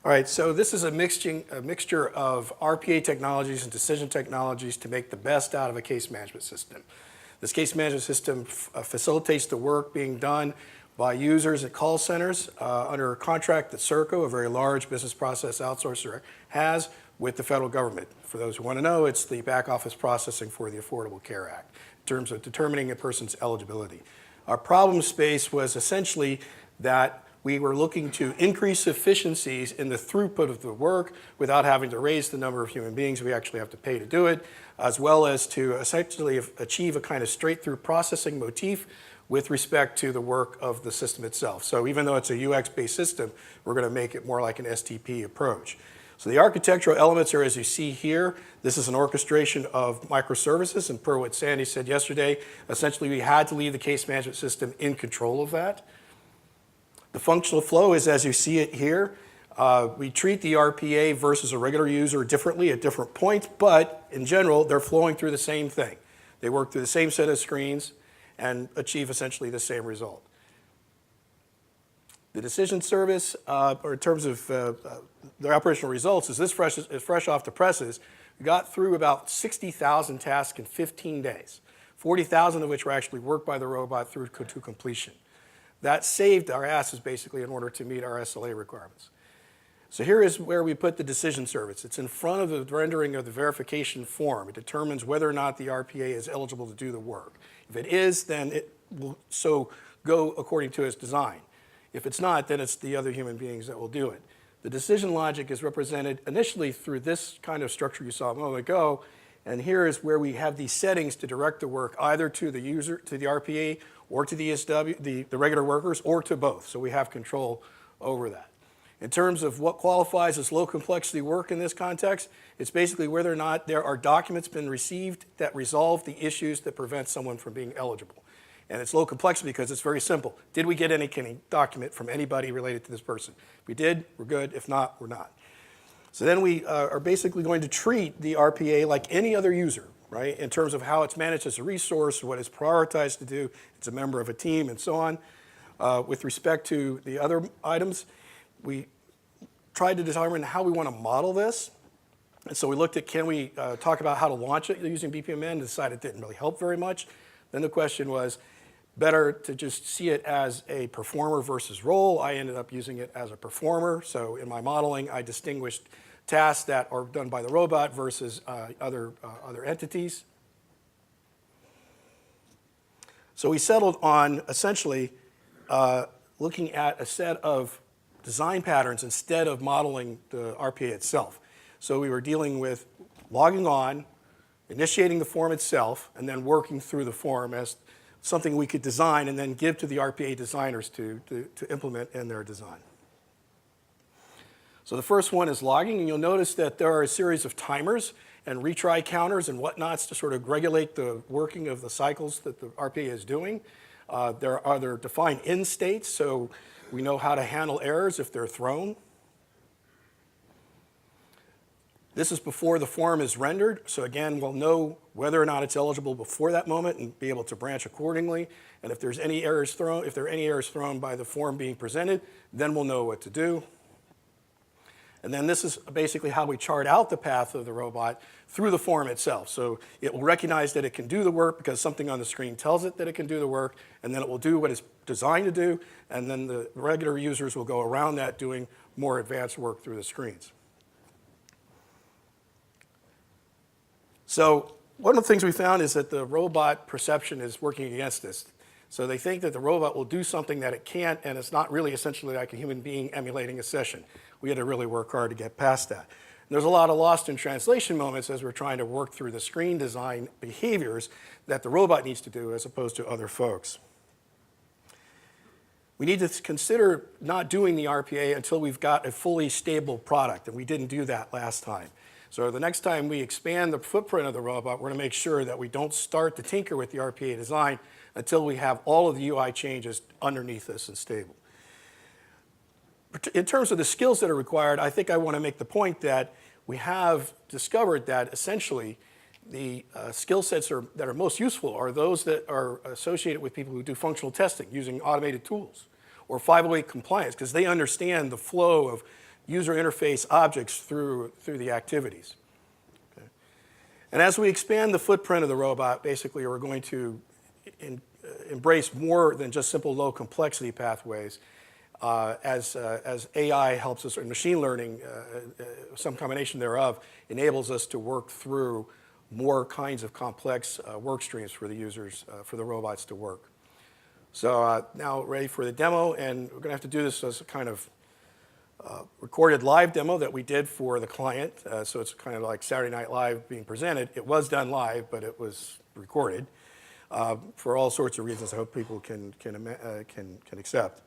All right, so this is a mixture of RPA technologies and decision technologies to make the best out of a case management system. This case management system facilitates the work being done by users at call centers under a contract that Serco, a very large business process outsourcer, has with the federal government. For those who want to know, it's the back office processing for the Affordable Care Act in terms of determining a person's eligibility. Our problem space was essentially that we were looking to increase efficiencies in the throughput of the work without having to raise the number of human beings we actually have to pay to do it, as well as to essentially achieve a kind of straight-through processing motif with respect to the work of the system itself. So even though it's a UX-based system, we're going to make it more like an STP approach. So the architectural elements are as you see here. This is an orchestration of microservices, and per what Sandy said yesterday, essentially we had to leave the case management system in control of that. The functional flow is as you see it here. We treat the RPA versus a regular user differently at different points, but in general, they're flowing through the same thing. They work through the same set of screens and achieve essentially the same result. The decision service, or in terms of their operational results, is fresh off the presses. We got through about 60,000 tasks in 15 days, 40,000 of which were actually worked by the robot through to completion. That saved our asses basically in order to meet our SLA requirements. So here is where we put the decision service. It's in front of the rendering of the verification form. It determines whether or not the RPA is eligible to do the work. If it is, then it will so go according to its design. If it's not, then it's the other human beings that will do it. The decision logic is represented initially through this kind of structure you saw a moment ago, and here is where we have these settings to direct the work either to the user, to the RPA, or to the ESW, the regular workers, or to both. So we have control over that. In terms of what qualifies as low complexity work in this context, it's basically whether or not there are documents been received that resolve the issues that prevent someone from being eligible. And it's low complexity because it's very simple. Did we get any document from anybody related to this person? If we did, we're good. If not, we're not. So then we are basically going to treat the RPA like any other user, right, in terms of how it's managed as a resource, what it's prioritized to do, it's a member of a team, and so on. With respect to the other items, we tried to determine how we want to model this. And so we looked at, can we talk about how to launch it using bpmN, and decided it didn't really help very much. Then the question was, better to just see it as a performer versus role. I ended up using it as a performer. So in my modeling, I distinguished tasks that are done by the robot versus other entities. So we settled on essentially looking at a set of design patterns instead of modeling the RPA itself. So we were dealing with logging on, initiating the form itself, and then working through the form as something we could design and then give to the RPA designers to implement in their design. So the first one is logging, and you'll notice that there are a series of timers and retry counters and whatnots to sort of regulate the working of the cycles that the RPA is doing. There are defined end states, so we know how to handle errors if they're thrown. This is before the form is rendered, so again, we'll know whether or not it's eligible before that moment and be able to branch accordingly. And if there's any errors thrown, if there are any errors thrown by the form being presented, then we'll know what to do. And then this is basically how we chart out the path of the robot through the form itself. So it will recognize that it can do the work because something on the screen tells it that it can do the work, and then it will do what it's designed to do, and then the regular users will go around that doing more advanced work through the screens. So one of the things we found is that the robot perception is working against this. So they think that the robot will do something that it can't, and it's not really essentially like a human being emulating a session. We had to really work hard to get past that. And there's a lot of lost in translation moments as we're trying to work through the screen design behaviors that the robot needs to do as opposed to other folks. We need to consider not doing the RPA until we've got a fully stable product, and we didn't do that last time. So the next time we expand the footprint of the robot, we're going to make sure that we don't start to tinker with the RPA design until we have all of the UI changes underneath this and stable. In terms of the skills that are required, I think I want to make the point that we have discovered that essentially the skill sets that are most useful are those that are associated with people who do functional testing using automated tools, or 508 compliance, because they understand the flow of user interface objects through the activities. Okay. And as we expand the footprint of the robot, basically we're going to embrace more than just simple low complexity pathways as AI helps us, or machine learning, some combination thereof, enables us to work through more kinds of complex work streams for the users, for the robots to work. So now ready for the demo, and we're going to have to do this as a kind of recorded live demo that we did for the client. So it's kind of like Saturday Night Live being presented. It was done live, but it was recorded for all sorts of reasons I hope people can accept.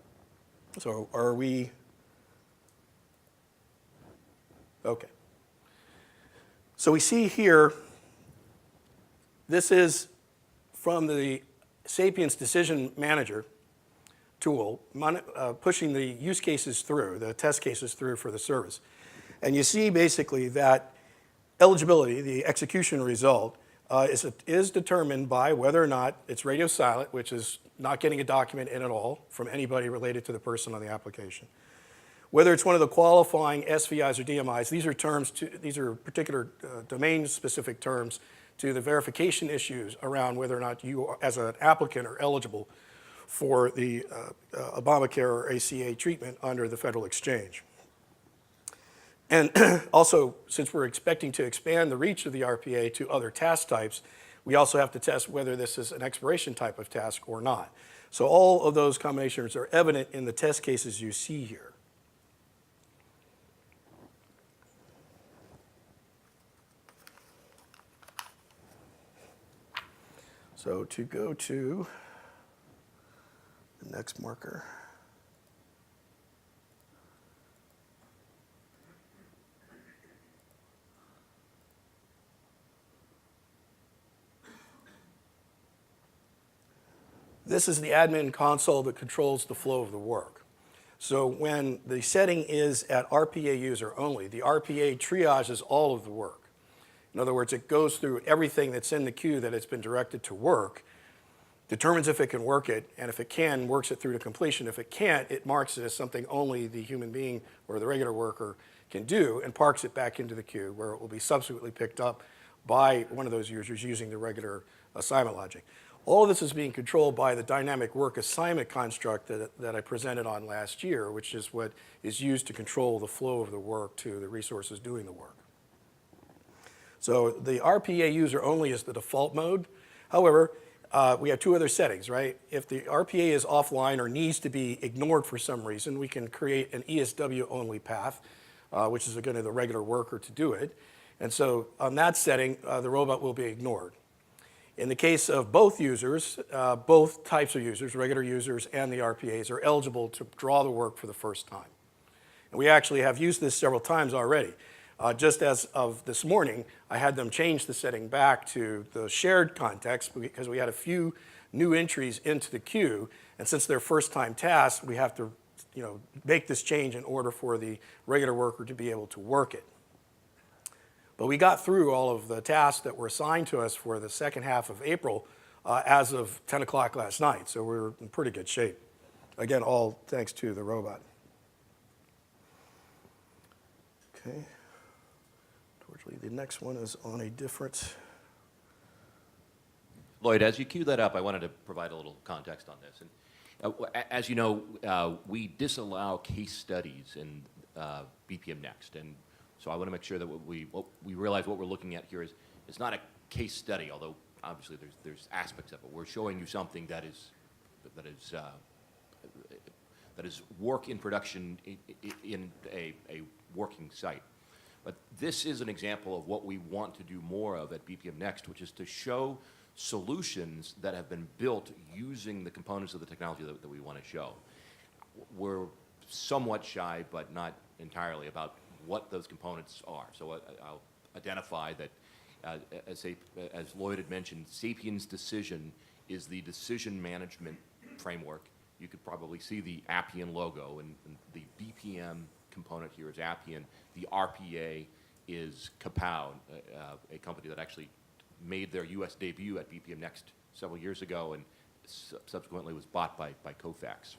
So are we? Okay. So we see here, this is from the Sapiens Decision Manager tool, pushing the use cases through, the test cases through for the service. And you see basically that eligibility, the execution result, is determined by whether or not it's radio silent, which is not getting a document in at all from anybody related to the person on the application. Whether it's one of the qualifying SVIs or DMIs, these are particular domain-specific terms to the verification issues around whether or not you, as an applicant, are eligible for the Obamacare or ACA treatment under the federal exchange. And also, since we're expecting to expand the reach of the RPA to other task types, we also have to test whether this is an expiration type of task or not. So all of those combinations are evident in the test cases you see here. So to go to the next marker. This is the admin console that controls the flow of the work. So when the setting is at RPA user only, the RPA triages all of the work. In other words, it goes through everything that's in the queue that it's been directed to work, determines if it can work it, and if it can, works it through to completion. If it can't, it marks it as something only the human being or the regular worker can do, and parks it back into the queue, where it will be subsequently picked up by one of those users using the regular assignment logic. All of this is being controlled by the dynamic work assignment construct that I presented on last year, which is what is used to control the flow of the work to the resources doing the work. So the RPA user only is the default mode. However, we have two other settings, right? If the RPA is offline or needs to be ignored for some reason, we can create an ESW only path, which is going to the regular worker to do it. And so on that setting, the robot will be ignored. In the case of both users, both types of users, regular users and the RPAs, are eligible to draw the work for the first time. And we actually have used this several times already. Just as of this morning, I had them change the setting back to the shared context because we had a few new entries into the queue. And since they're first-time tasks, we have to make this change in order for the regular worker to be able to work it. But we got through all of the tasks that were assigned to us for the second half of April as of 10 o'clock last night. So we're in pretty good shape. Again, all thanks to the robot. Okay. Unfortunately, the next one is on a different. Lloyd, as you cue that up, I wanted to provide a little context on this. And as you know, we disallow case studies in bpmNEXT. And so I want to make sure that we realize what we're looking at here is it's not a case study, although obviously there's aspects of it. We're showing you something that is work in production in a working site. But this is an example of what we want to do more of at bpmNEXT, which is to show solutions that have been built using the components of the technology that we want to show. We're somewhat shy, but not entirely, about what those components are. So I'll identify that, as Lloyd had mentioned, Sapiens Decision is the decision management framework. You could probably see the Appian logo, and the BPM component here is Appian. The RPA is Kapow, a company that actually made their US debut at bpmNEXT several years ago and subsequently was bought by Kofax.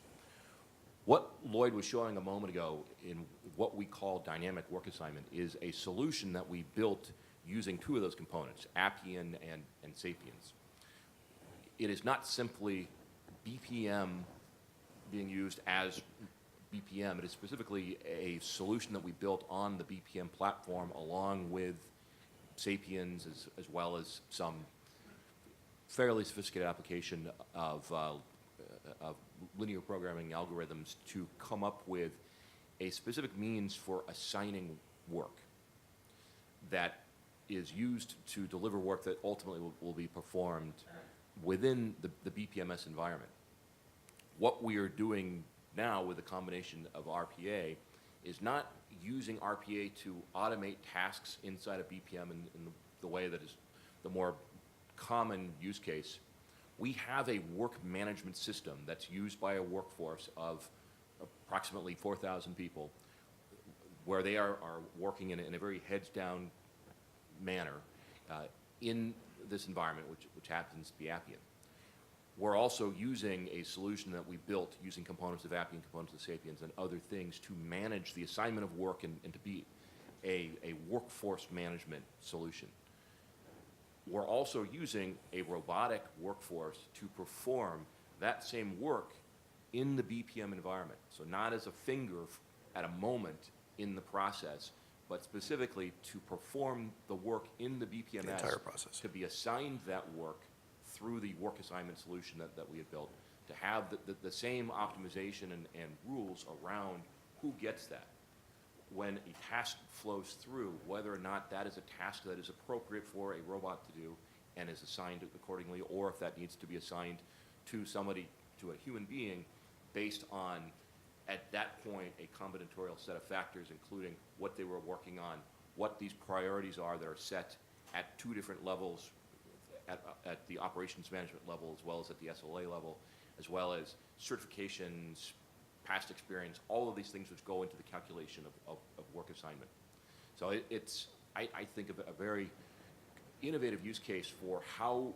What Lloyd was showing a moment ago in what we call dynamic work assignment is a solution that we built using two of those components, Appian and Sapiens. It is not simply BPM being used as BPM. It is specifically a solution that we built on the BPM platform along with Sapiens as well as some fairly sophisticated application of linear programming algorithms to come up with a specific means for assigning work that is used to deliver work that ultimately will be performed within the BPMS environment. What we are doing now with a combination of RPA is not using RPA to automate tasks inside of BPM in the way that is the more common use case. We have a work management system that's used by a workforce of approximately 4,000 people where they are working in a very heads-down manner in this environment, which happens to be Appian. We're also using a solution that we built using components of Appian, components of Sapiens, and other things to manage the assignment of work and to be a workforce management solution. We're also using a robotic workforce to perform that same work in the BPM environment. So not as a finger at a moment in the process, but specifically to perform the work in the BPMS, the entire process, to be assigned that work through the work assignment solution that we had built, to have the same optimization and rules around who gets that. When a task flows through, whether or not that is a task that is appropriate for a robot to do and is assigned accordingly, or if that needs to be assigned to somebody, to a human being, based on, at that point, a combinatorial set of factors, including what they were working on, what these priorities are that are set at two different levels, at the operations management level as well as at the SLA level, as well as certifications, past experience, all of these things which go into the calculation of work assignment. So it's, I think, a very innovative use case for how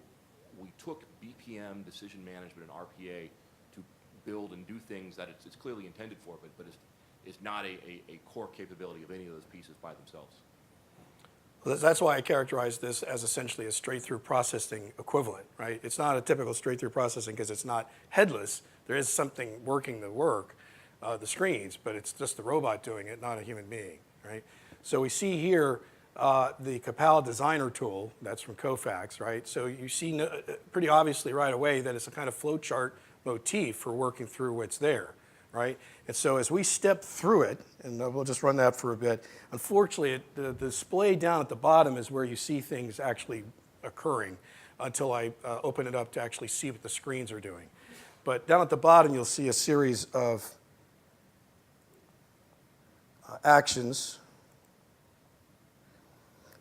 we took BPM decision management and RPA to build and do things that it's clearly intended for, but is not a core capability of any of those pieces by themselves. Well, that's why I characterize this as essentially a straight-through processing equivalent, right? It's not a typical straight-through processing because it's not headless. There is something working the work, the screens, but it's just the robot doing it, not a human being, right? So we see here the Capella Designer tool, that's from Kofax, right? So you see pretty obviously right away that it's a kind of flowchart motif for working through what's there, right? And so as we step through it, and we'll just run that for a bit, unfortunately, the display down at the bottom is where you see things actually occurring until I open it up to actually see what the screens are doing. But down at the bottom, you'll see a series of actions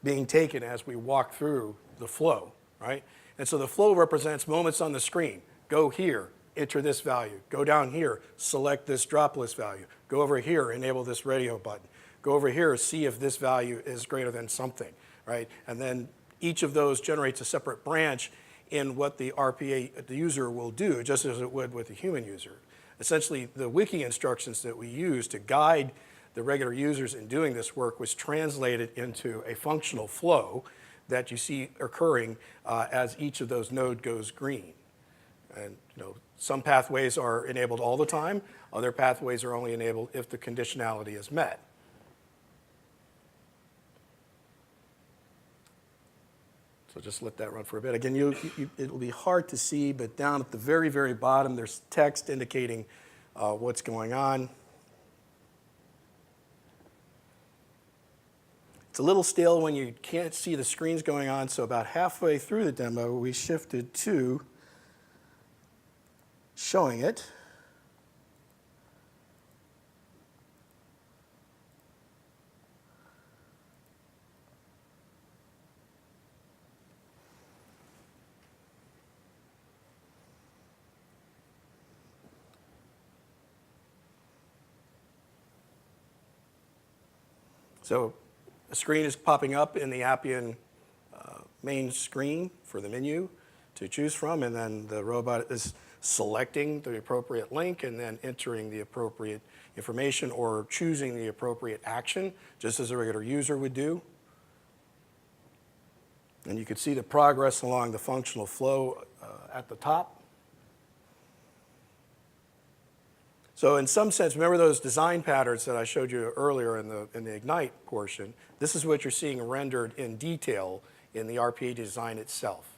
being taken as we walk through the flow, right? And so the flow represents moments on the screen. Go here, enter this value. Go down here, select this drop list value. Go over here, enable this radio button. Go over here, see if this value is greater than something, right? And then each of those generates a separate branch in what the RPA, the user will do, just as it would with a human user. Essentially, the wiki instructions that we use to guide the regular users in doing this work was translated into a functional flow that you see occurring as each of those nodes goes green. And some pathways are enabled all the time. Other pathways are only enabled if the conditionality is met. So just let that run for a bit. Again, it'll be hard to see, but down at the very, very bottom, there's text indicating what's going on. It's a little stale when you can't see the screens going on, so about halfway through the demo, we shifted to showing it. So a screen is popping up in the Appian main screen for the menu to choose from, and then the robot is selecting the appropriate link and then entering the appropriate information or choosing the appropriate action, just as a regular user would do. And you can see the progress along the functional flow at the top. So in some sense, remember those design patterns that I showed you earlier in the Ignite portion? This is what you're seeing rendered in detail in the RPA design itself.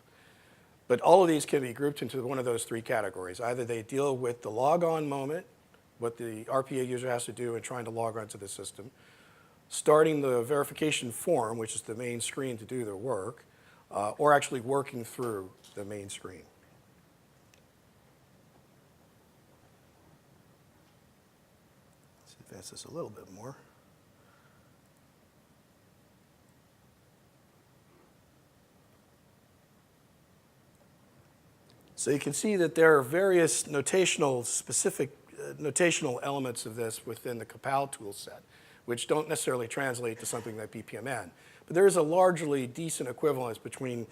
But all of these can be grouped into one of those three categories. Either they deal with the log-on moment, what the RPA user has to do in trying to log on to the system, starting the verification form, which is the main screen to do their work, or actually working through the main screen. Let's advance this a little bit more. So you can see that there are various specific notational elements of this within the Capal tool set, which don't necessarily translate to something like bpmN. But there is a largely decent equivalence between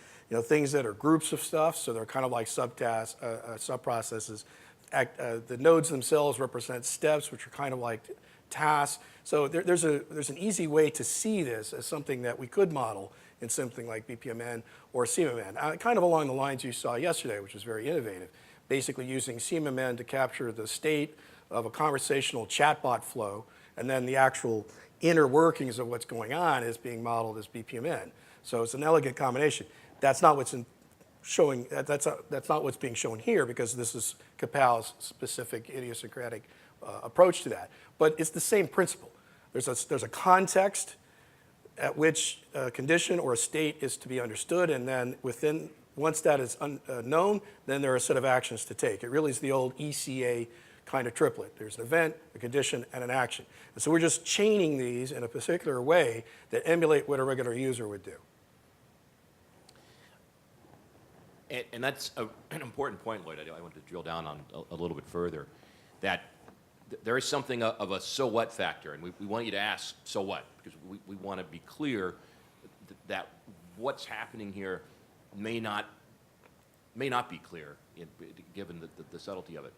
things that are groups of stuff, so they're kind of like subtasks, subprocesses. The nodes themselves represent steps, which are kind of like tasks. So there's an easy way to see this as something that we could model in something like bpmN or cmMN, kind of along the lines you saw yesterday, which was very innovative, basically using cmMN to capture the state of a conversational chatbot flow, and then the actual inner workings of what's going on is being modeled as bpmN. So it's an elegant combination. That's not what's that's not what's being shown here, because this is Capal's specific idiosyncratic approach to that. But it's the same principle. There's a context at which a condition or a state is to be understood, and then once that is known, then there are a set of actions to take. It really is the old ECA kind of triplet. There's an event, a condition, and an action. And so we're just chaining these in a particular way that emulate what a regular user would do. And that's an important point, Lloyd. I want to drill down on a little bit further, that there is something of a so what factor, and we want you to ask so what, because we want to be clear that what's happening here may not be clear given the subtlety of it.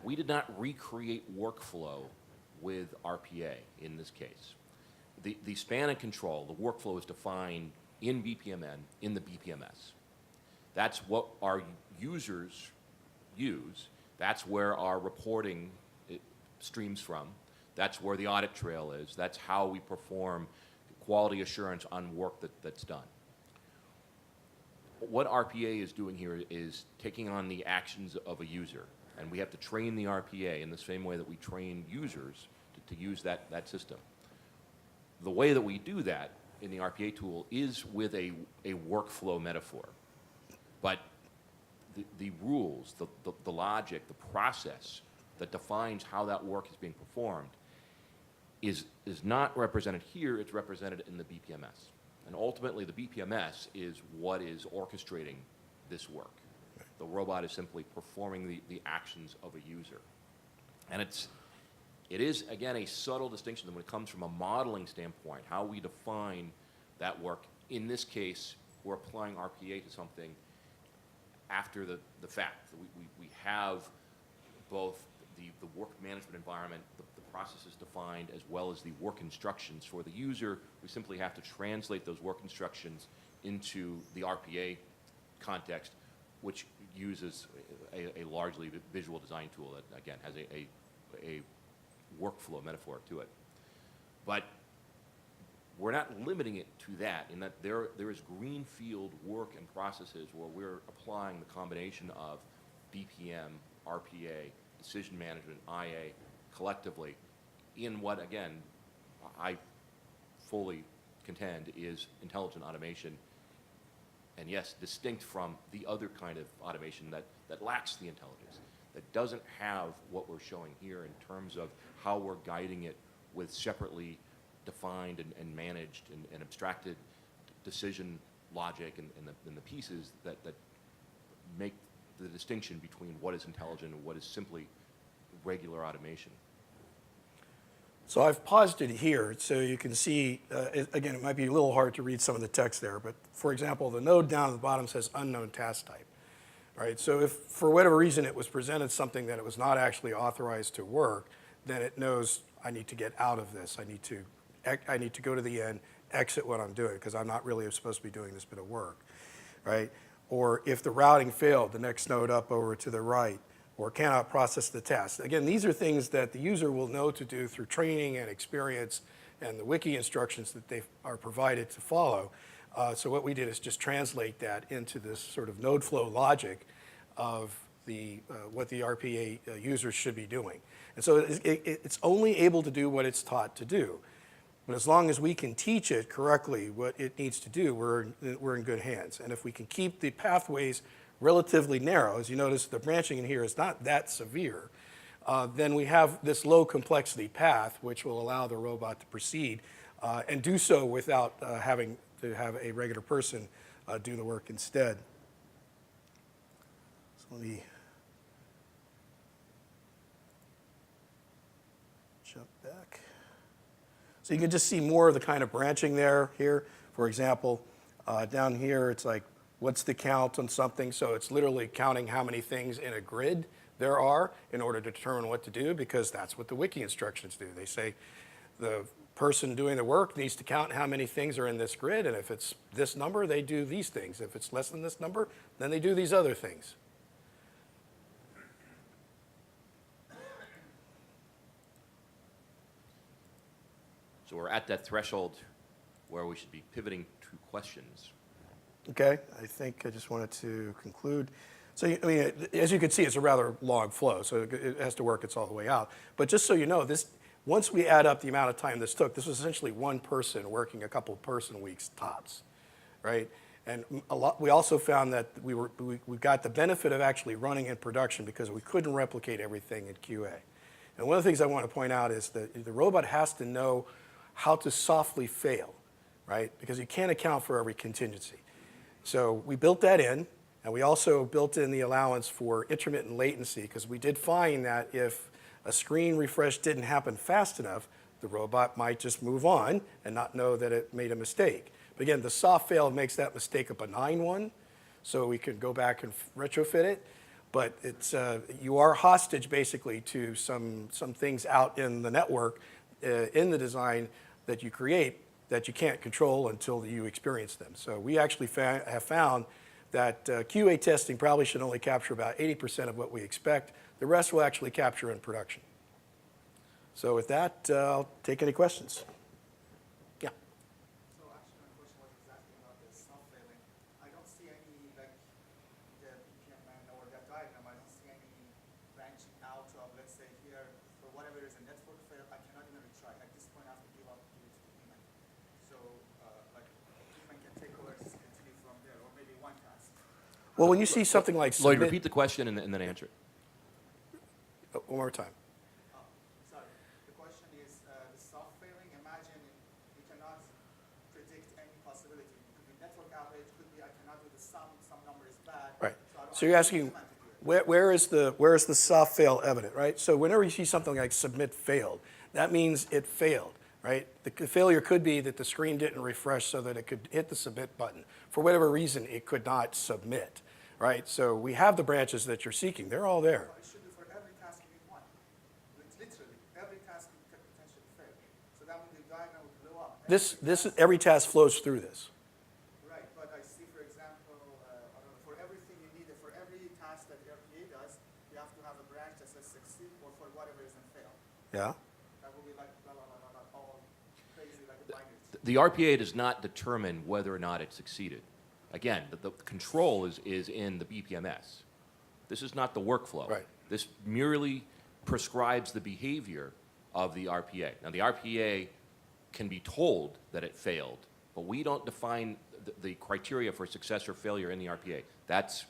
We did not recreate workflow with RPA in this case. The span and control, the workflow is defined in bpmN, in the bpmS. That's what our users use. That's where our reporting streams from. That's where the audit trail is. That's how we perform quality assurance on work that's done. What RPA is doing here is taking on the actions of a user, and we have to train the RPA in the same way that we train users to use that system. The way that we do that in the RPA tool is with a workflow metaphor. But the rules, the logic, the process that defines how that work is being performed is not represented here, it's represented in the bpmS. And ultimately, the bpmS is what is orchestrating this work. The robot is simply performing the actions of a user. And it is, again, a subtle distinction when it comes from a modeling standpoint, how we define that work. In this case, we're applying RPA to something after the fact. We have both the work management environment, the process is defined, as well as the work instructions for the user. We simply have to translate those work instructions into the RPA context, which uses a largely visual design tool that, again, has a workflow metaphor to it. But we're not limiting it to that, in that there is greenfield work and processes where we're applying the combination of BPM, RPA, decision management, IA, collectively, in what, again, I fully contend is intelligent automation, and yes, distinct from the other kind of automation that lacks the intelligence, that doesn't have what we're showing here in terms of how we're guiding it with separately defined and managed and abstracted decision logic and the pieces that make the distinction between what is intelligent and what is simply regular automation. So I've paused it here so you can see, again, it might be a little hard to read some of the text there, but for example, the node down at the bottom says unknown task type. right? So if for whatever reason it was presented something that it was not actually authorized to work, then it knows I need to get out of this. I need to go to the end, exit what I'm doing, because I'm not really supposed to be doing this bit of work, right? Or if the routing failed, the next node up over to the right, or cannot process the task. Again, these are things that the user will know to do through training and experience and the wiki instructions that they are provided to follow. So what we did is just translate that into this sort of node flow logic of what the RPA users should be doing. And so it's only able to do what it's taught to do. But as long as we can teach it correctly what it needs to do, we're in good hands. And if we can keep the pathways relatively narrow, as you notice the branching in here is not that severe, then we have this low complexity path which will allow the robot to proceed and do so without having to have a regular person do the work instead. So let me jump back. So you can just see more of the kind of branching here. For example, down here it's like, what's the count on something? So it's literally counting how many things in a grid there are in order to determine what to do, because that's what the wiki instructions do. They say the person doing the work needs to count how many things are in this grid, and if it's this number, they do these things. If it's less than this number, then they do these other things. So we're at that threshold where we should be pivoting to questions. Okay, I think I just wanted to conclude. So, I mean, as you can see, it's a rather long flow, so it has to work its all the way out. But just so you know, once we add up the amount of time this took, this was essentially one person working a couple person weeks tops, right? And we also found that we got the benefit of actually running in production because we couldn't replicate everything in QA. And one of the things I want to point out is that the robot has to know how to softly fail, right? Because you can't account for every contingency. So we built that in, and we also built in the allowance for intermittent latency, because we did find that if a screen refresh didn't happen fast enough, the robot might just move on and not know that it made a mistake. But again, the soft fail makes that mistake a benign one, so we can go back and retrofit it. But you are hostage basically to some things out in the network, in the design that you create, that you can't control until you experience them. So we actually have found that QA testing probably should only capture about 80% of what we expect. The rest will actually capture in production. So with that, I'll take any questions. Yeah. So actually my question was exactly about the self-failing. I don't see any, like the bpmN or that diagram, I don't see any branching out of, let's say here, for whatever is a network fail, I cannot even retry. At this point, I have to give up to the human. So like human can take over, just continue from there, or maybe one task. Well, when you see something like Lloyd, submit, repeat the question and then answer it. one more time. Sorry. The question is the self-failing. Imagine you cannot predict any possibility. It could be network outage, could be I cannot do the sum, some number is bad. Right. So, I don't So you're have asking, human to do it. where is the soft fail evident, right? So whenever you see something like submit failed, that means it failed, right? The failure could be that the screen didn't refresh so that it could hit the submit button. For whatever reason, it could not submit, right? So we have the branches that you're seeking. They're all there. It should be for every task you need one. Literally, every task could potentially fail. So that means the diagram would blow up. Every task flows through this. Right, but I see, for example, I don't know, for everything you need, for every task that RPA does, you have to have a branch that says succeed or for whatever isn't fail. Yeah. That will be like blah, blah, blah, blah, blah, all crazy like a binary. The RPA does not determine whether or not it succeeded. Again, the control is in the BPMS. This is not the workflow. Right. This merely prescribes the behavior of the RPA. Now, the RPA can be told that it failed, but we don't define the criteria for success or failure in the RPA. That's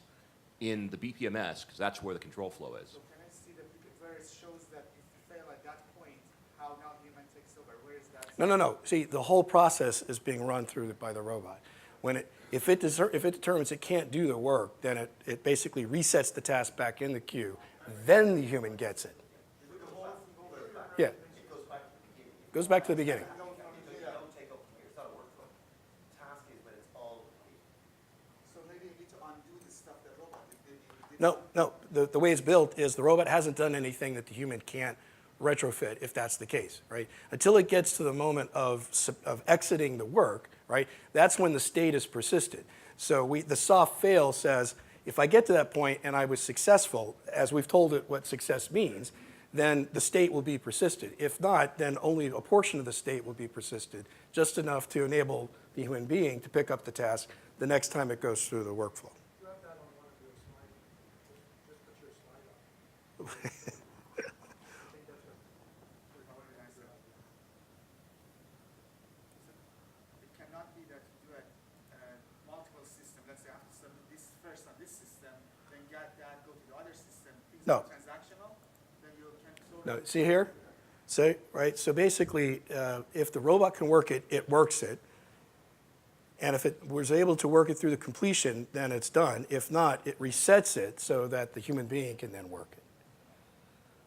in the BPMS, because that's where the control flow is. So can I see where it shows that if you fail at that point, how now human takes over? Where is that? No. See, the whole process is being run through by the robot. If it determines it can't do the work, then it basically resets the task back in the queue. Then the human gets it. Yeah. Goes back to the beginning. So maybe you need to undo the stuff that robot did. No, no. The way it's built is the robot hasn't done anything that the human can't retrofit if that's the case, right? Until it gets to the moment of exiting the work, right? That's when the state is persisted. So the soft fail says, if I get to that point and I was successful, as we've told it what success means, then the state will be persisted. If not, then only a portion of the state will be persisted, just enough to enable the human being to pick up the task the next time it goes through the workflow. You have that on one of your slides. Just put your slide up. I think that's a How would you answer that? It cannot be that you do multiple system. Let's say I have to submit this first on this system, then get that, go to the other system. Things No. are transactional, then you can sort No, of. see here? So, right, so basically, if the robot can work it, it works it. And if it was able to work it through the completion, then it's done. If not, it resets it so that the human being can then work it.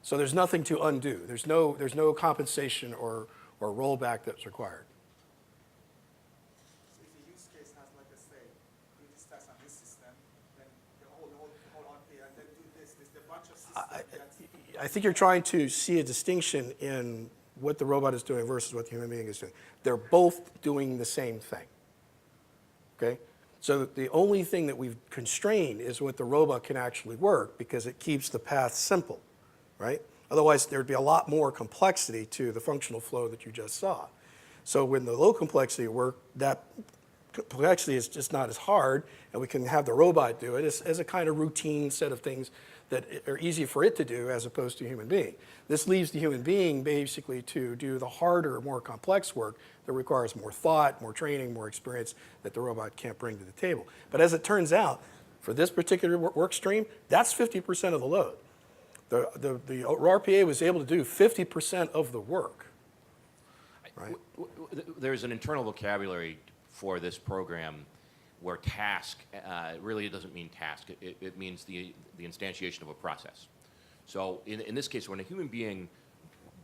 So there's nothing to undo. There's no compensation or rollback that's required. So if a use case has, like, let's say, do this test on this system, then the whole RPA, and then do this, there's a bunch of systems that's. I think you're trying to see a distinction in what the robot is doing versus what the human being is doing. They're both doing the same thing. Okay? So the only thing that we've constrained is what the robot can actually work because it keeps the path simple, right? Otherwise, there'd be a lot more complexity to the functional flow that you just saw. So when the low complexity work, that complexity is just not as hard, and we can have the robot do it as a kind of routine set of things that are easy for it to do as opposed to a human being. This leaves the human being basically to do the harder, more complex work that requires more thought, more training, more experience that the robot can't bring to the table. But as it turns out, for this particular work stream, that's 50% of the load. The RPA was able to do 50% of the work. Right? There's an internal vocabulary for this program where task really doesn't mean task. It means the instantiation of a process. So in this case, when a human being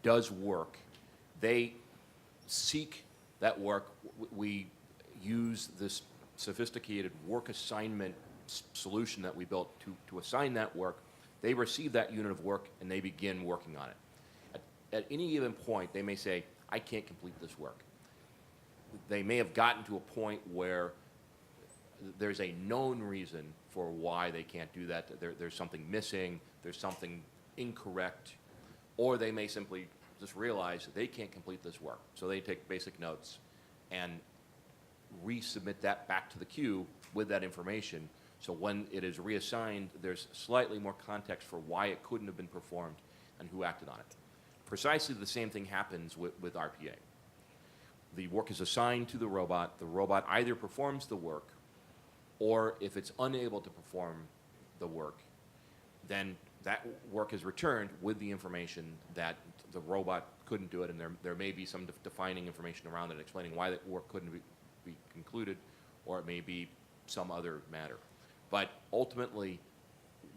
does work, they seek that work. We use this sophisticated work assignment solution that we built to assign that work. They receive that unit of work and they begin working on it. At any given point, they may say, I can't complete this work. They may have gotten to a point where there's a known reason for why they can't do that. There's something missing, there's something incorrect, or they may simply just realize that they can't complete this work. So they take basic notes and resubmit that back to the queue with that information. So when it is reassigned, there's slightly more context for why it couldn't have been performed and who acted on it. Precisely the same thing happens with RPA. The work is assigned to the robot either performs the work, or if it's unable to perform the work, then that work is returned with the information that the robot couldn't do it, and there may be some defining information around it explaining why that work couldn't be concluded, or it may be some other matter. But ultimately,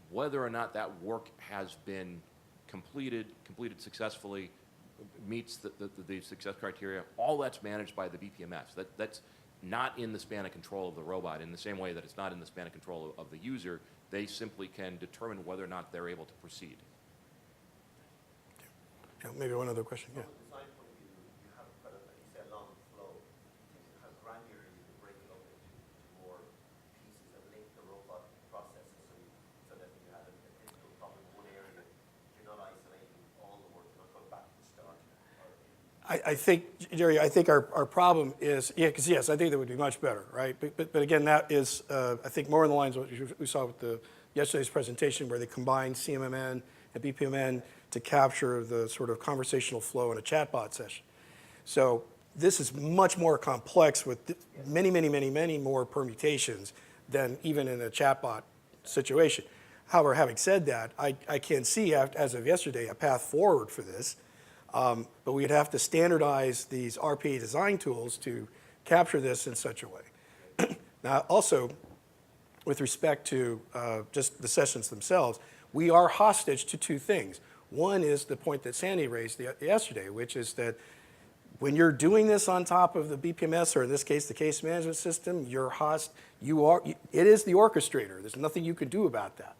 whether or not that work has been completed successfully, meets the success criteria, all that's managed by the bpmNEXT. That's not in the span of control of the robot in the same way that it's not in the span of control of the user. They simply can determine whether or not they're able to proceed. Yeah, maybe one other question, yeah. From a design point of view, you have quite a, like you said, long flow. How granular you can break it up into more pieces that link the robot processes so that you have a difficult problem in one area, you're not isolating all the work, you're not going back to the start. I think, Jerry, I think our problem is, yeah, because yes, I think that would be much better, right? But again, that is, I think, more in the lines of what we saw with yesterday's presentation where they combined CMMN and bpmN to capture the sort of conversational flow in a chatbot session. So this is much more complex with many more permutations than even in a chatbot situation. However, having said that, I can see, as of yesterday, a path forward for this. But we'd have to standardize these RPA design tools to capture this in such a way. Now, also, with respect to just the sessions themselves, we are hostage to two things. One is the point that Sandy raised yesterday, which is that when you're doing this on top of the bpmS, or in this case, the case management system, it is the orchestrator. There's nothing you can do about that.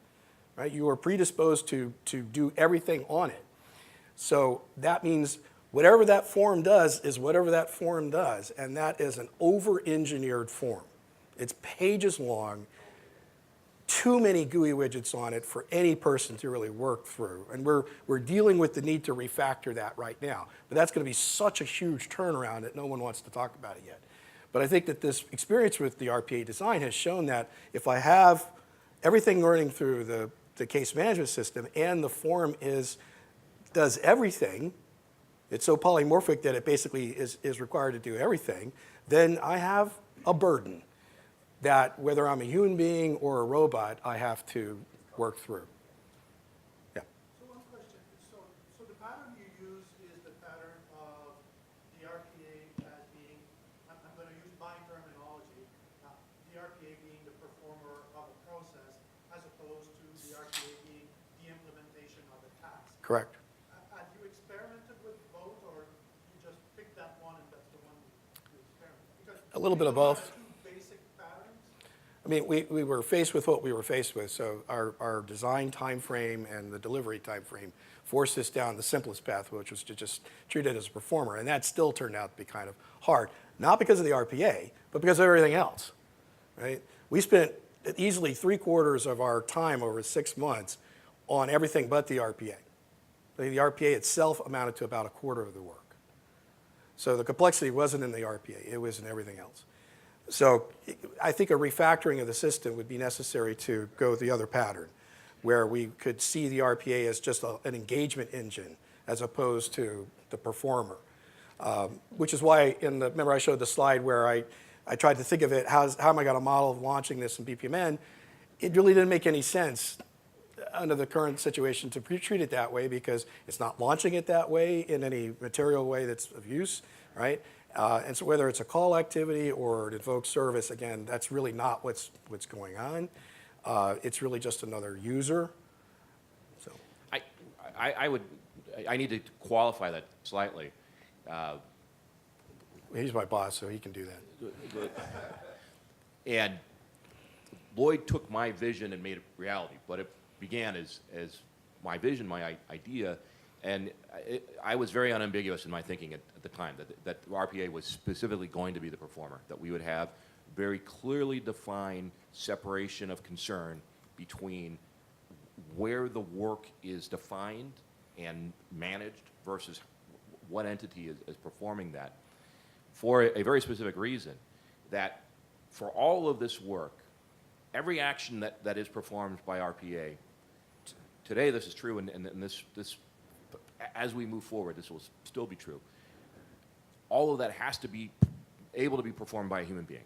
right? You are predisposed to do everything on it. So that means whatever that form does is whatever that form does, and that is an over-engineered form. It's pages long, too many GUI widgets on it for any person to really work through. And we're dealing with the need to refactor that right now. But that's going to be such a huge turnaround that no one wants to talk about it yet. But I think that this experience with the RPA design has shown that if I have everything running through the case management system and the form does everything, it's so polymorphic that it basically is required to do everything, then I have a burden that whether I'm a human being or a robot, I have to work through. Yeah. So one question, so the pattern you use is the pattern of the RPA as being, I'm going to use my terminology, the RPA being the performer of a process as opposed to the RPA being the implementation of a task. Correct. Have you experimented with both, or you just picked that one and that's the one you experiment? Because A little bit of those are both. two basic patterns. I mean, we were faced with what we were faced with. So our design time frame and the delivery time frame forced us down the simplest path, which was to just treat it as a performer. And that still turned out to be kind of hard, not because of the RPA, but because of everything else, right? We spent easily 3/4 of our time over 6 months on everything but the RPA. The RPA itself amounted to about 1/4 of the work. So the complexity wasn't in the RPA, it was in everything else. So I think a refactoring of the system would be necessary to go the other pattern, where we could see the RPA as just an engagement engine as opposed to the performer. Which is why, remember I showed the slide where I tried to think of it, how am I going to model launching this in bpmN? It really didn't make any sense under the current situation to treat it that way because it's not launching it that way in any material way that's of use, right? And so whether it's a call activity or an invoked service, again, that's really not what's going on. It's really just another user. So I need to qualify that slightly. he's my boss, so he can do that. And Lloyd took my vision and made it reality, but it began as my vision, my idea, and I was very unambiguous in my thinking at the time that RPA was specifically going to be the performer, that we would have very clearly defined separation of concern between where the work is defined and managed versus what entity is performing that, for a very specific reason, that for all of this work, every action that is performed by RPA, today this is true, and this as we move forward, this will still be true. All of that has to be able to be performed by a human being.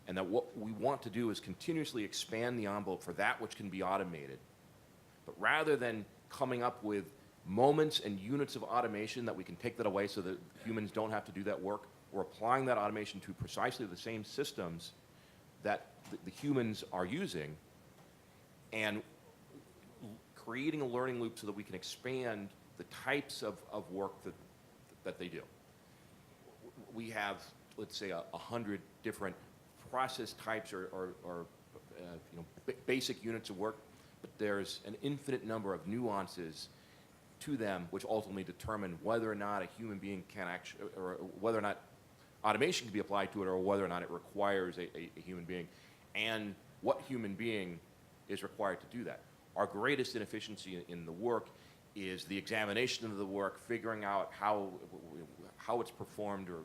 And that what we want to do is continuously expand the envelope for that which can be automated. But rather than coming up with moments and units of automation that we can take that away so that humans don't have to do that work, we're applying that automation to precisely the same systems that the humans are using and creating a learning loop so that we can expand the types of work that they do. We have, let's say, 100 different process types or basic units of work, but there's an infinite number of nuances to them which ultimately determine whether or not a human being can actually, or whether or not automation can be applied to it, or whether or not it requires a human being, and what human being is required to do that. Our greatest inefficiency in the work is the examination of the work, figuring out how it's performed or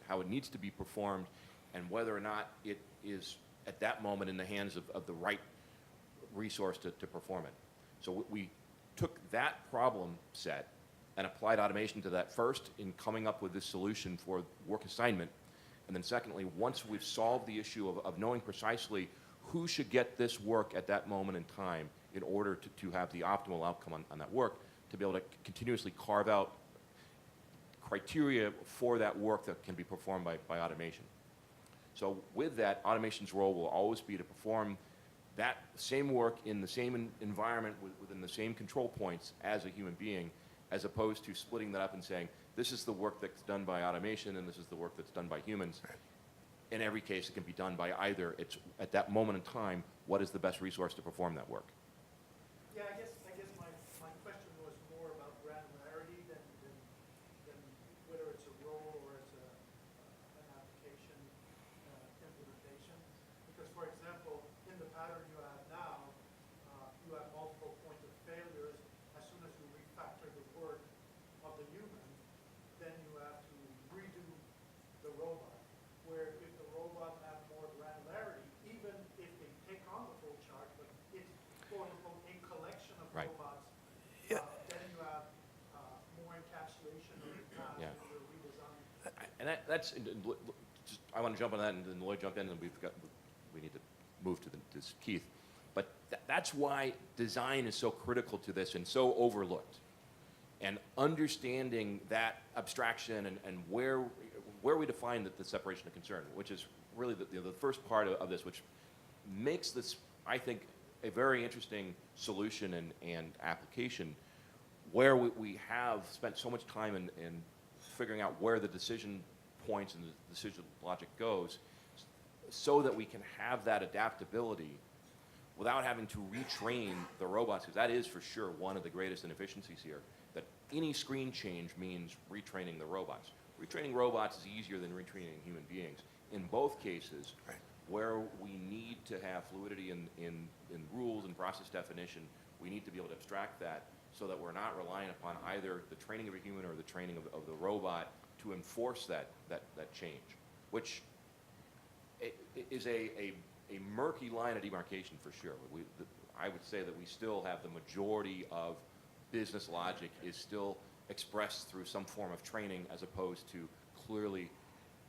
how it needs to be performed, and whether or not it is at that moment in the hands of the right resource to perform it. So we took that problem set and applied automation to that first in coming up with this solution for work assignment. And then secondly, once we've solved the issue of knowing precisely who should get this work at that moment in time in order to have the optimal outcome on that work, to be able to continuously carve out criteria for that work that can be performed by automation. So with that, automation's role will always be to perform that same work in the same environment within the same control points as a human being, as opposed to splitting that up and saying, this is the work that's done by automation and this is the work that's done by humans. In every case, it can be done by either. It's at that moment in time, what is the best resource to perform that work? And that's, I want to jump on that, and then Lloyd jump in, and we need to move to this Keith. But that's why design is so critical to this and so overlooked. And understanding that abstraction and where we define the separation of concern, which is really the first part of this, which makes this, I think, a very interesting solution and application, where we have spent so much time in figuring out where the decision points and the decision logic goes, so that we can have that adaptability without having to retrain the robots, because that is for sure one of the greatest inefficiencies here, that any screen change means retraining the robots. Retraining robots is easier than retraining human beings. In both cases, Right. where we need to have fluidity in rules and process definition, we need to be able to abstract that so that we're not relying upon either the training of a human or the training of the robot to enforce that change, which is a murky line of demarcation for sure. I would say that we still have the majority of business logic is still expressed through some form of training, as opposed to clearly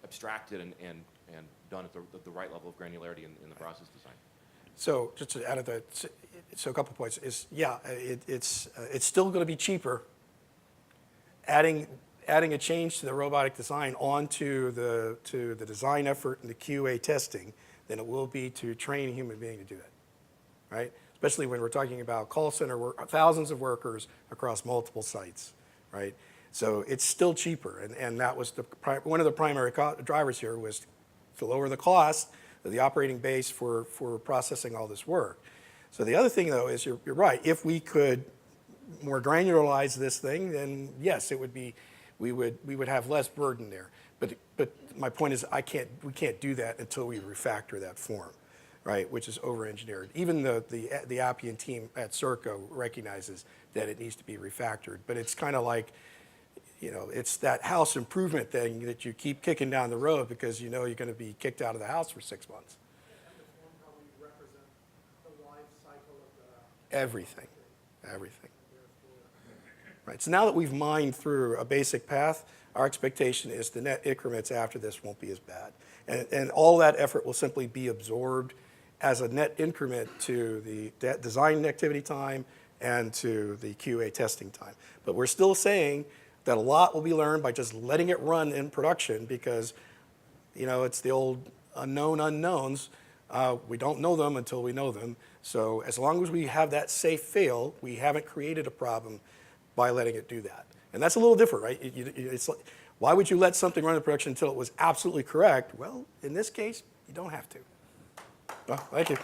abstracted and done at the right level of granularity in the process design. So just to add to that, so a couple points is, yeah, it's still going to be cheaper adding a change to the robotic design onto the design effort and the QA testing than it will be to train a human being to do that, right? Especially when we're talking about call center work, thousands of workers across multiple sites, right? So it's still cheaper, and that was one of the primary drivers here, was to lower the cost of the operating base for processing all this work. So the other thing, though, is you're right. If we could more granularize this thing, then yes, it would be, we would have less burden there. But my point is, we can't do that until we refactor that form, right? Which is over-engineered. Even the Appian team at Serco recognizes that it needs to be refactored. But it's kind of like, you know, it's that house improvement thing that you keep kicking down the road because you know you're going to be kicked out of the house for 6 months. And the form probably represent the life cycle of the. Everything. Right. So now that we've mined through a basic path, our expectation is the net increments after this won't be as bad. And all that effort will simply be absorbed as a net increment to the design activity time and to the QA testing time. But we're still saying that a lot will be learned by just letting it run in production, because, you know, it's the old unknown unknowns. We don't know them until we know them. So as long as we have that safe fail, we haven't created a problem by letting it do that. And that's a little different, right? It's like, why would you let something run in production until it was absolutely correct? Well, in this case, you don't have to. Well, thank you.